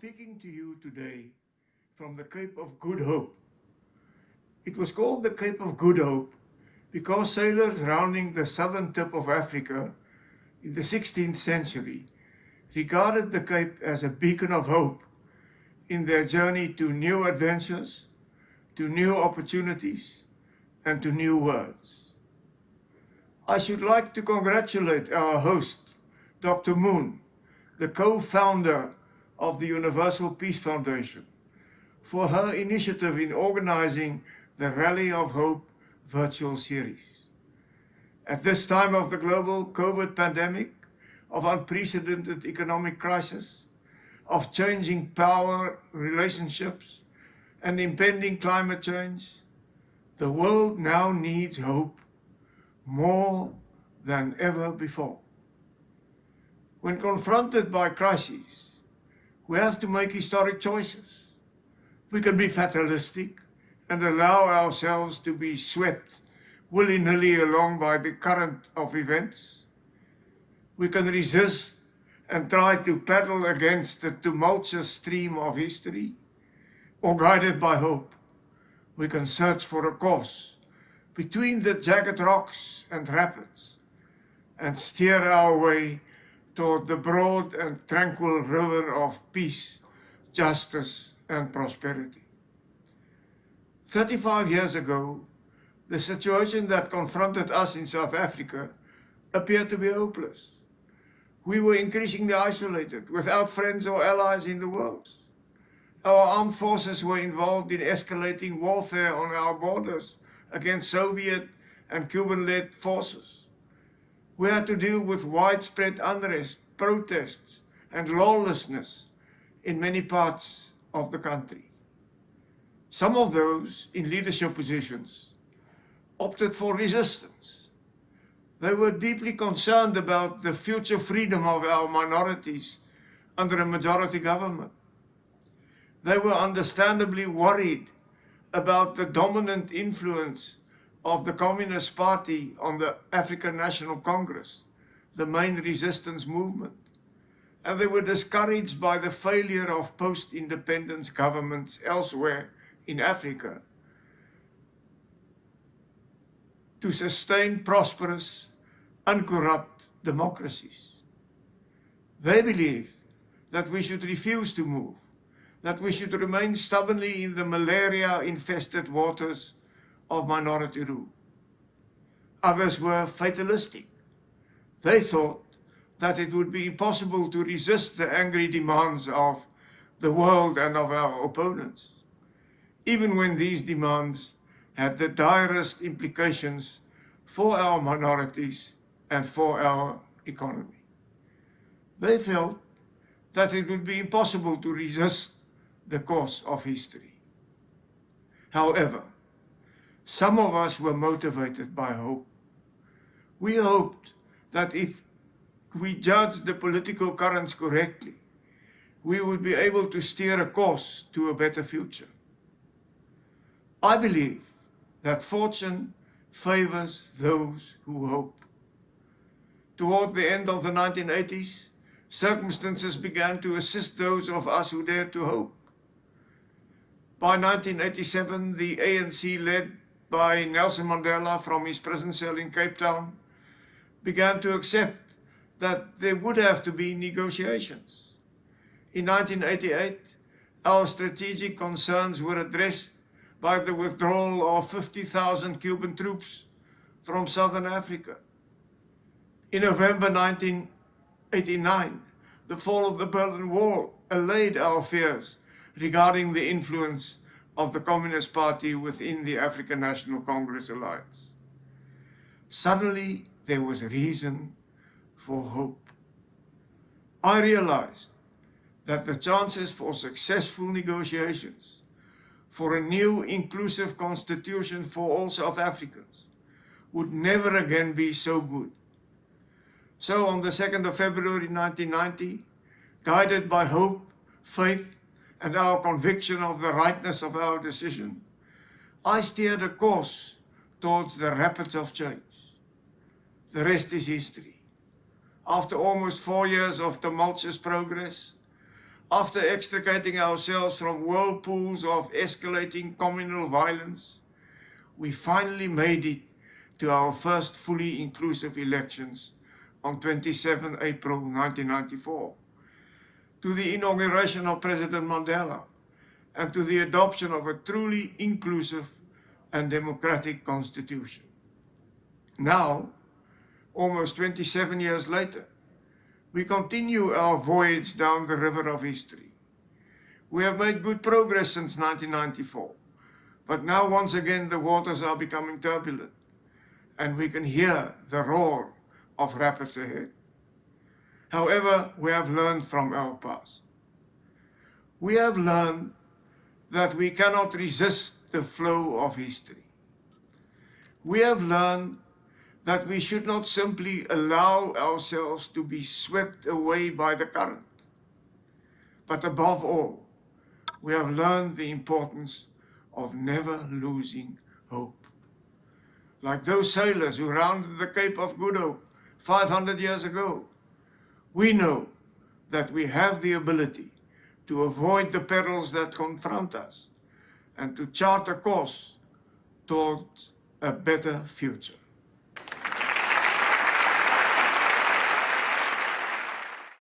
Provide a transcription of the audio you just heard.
speaking to you today from the Cape of Good Hope. It was called the Cape of Good Hope because sailors rounding the southern tip of Africa in the 16th century regarded the Cape as a beacon of hope in their journey to new adventures, to new opportunities, and to new worlds. I should like to congratulate our host, Dr. Moon, the co-founder of the Universal Peace Foundation, for her initiative in organizing the Rally of Hope virtual series. At this time of the global COVID pandemic, of unprecedented economic crisis, of changing power relationships, and impending climate change, the world now needs hope more than ever before. When confronted by crises, we have to make historic choices. We can be fatalistic and allow ourselves to be swept willy-nilly along by the current of events. We can resist and try to paddle against the tumultuous stream of history, or guided by hope, we can search for a course between the jagged rocks and rapids and steer our way toward the broad and tranquil river of peace, justice, and prosperity. 35 years ago, the situation that confronted us in South Africa appeared to be hopeless. We were increasingly isolated, without friends or allies in the world. Our armed forces were involved in escalating warfare on our borders against Soviet and Cuban-led forces. We had to deal with widespread unrest, protests, and lawlessness in many parts of the country. Some of those in leadership positions opted for resistance. They were deeply concerned about the future freedom of our minorities under a majority government. They were understandably worried about the dominant influence of the Communist Party on the African National Congress, the main resistance movement. And they were discouraged by the failure of post-independence governments elsewhere in Africa to sustain prosperous, uncorrupt democracies. They believed that we should refuse to move, that we should remain stubbornly in the malaria-infested waters of minority rule. Others were fatalistic. They thought that it would be impossible to resist the angry demands of the world and of our opponents, even when these demands had the direst implications for our minorities and for our economy. They felt that it would be impossible to resist the course of history. However, some of us were motivated by hope. We hoped that if we judged the political currents correctly, we would be able to steer a course to a better future. I believe that fortune favors those who hope. Toward the end of the 1980s, circumstances began to assist those of us who dared to hope. By 1987, the ANC, led by Nelson Mandela from his prison cell in Cape Town, began to accept that there would have to be negotiations. In 1988, our strategic concerns were addressed by the withdrawal of 50,000 Cuban troops from Southern Africa. In November 1989, the fall of the Berlin Wall allayed our fears regarding the influence of the Communist Party within the African National Congress alliance. Suddenly, there was reason for hope. I realized that the chances for successful negotiations for a new inclusive constitution for all South Africans would never again be so good. So on the 2nd of February 1990, guided by hope, faith, and our conviction of the rightness of our decision, I steered a course towards the rapids of change. The rest is history. After almost 4 years of tumultuous progress, after extricating ourselves from whirlpools of escalating communal violence, we finally made it to our first fully inclusive elections on 27 April 1994, to the inauguration of President Mandela, and to the adoption of a truly inclusive and democratic constitution. Now, almost 27 years later, we continue our voyage down the river of history. We have made good progress since 1994, but now once again the waters are becoming turbulent, and we can hear the roar of rapids ahead. However, we have learned from our past. We have learned that we cannot resist the flow of history. We have learned that we should not simply allow ourselves to be swept away by the current. But above all, we have learned the importance of never losing hope. Like those sailors who rounded the Cape of Good Hope 500 years ago, we know that we have the ability to avoid the perils that confront us and to chart a course towards a better future.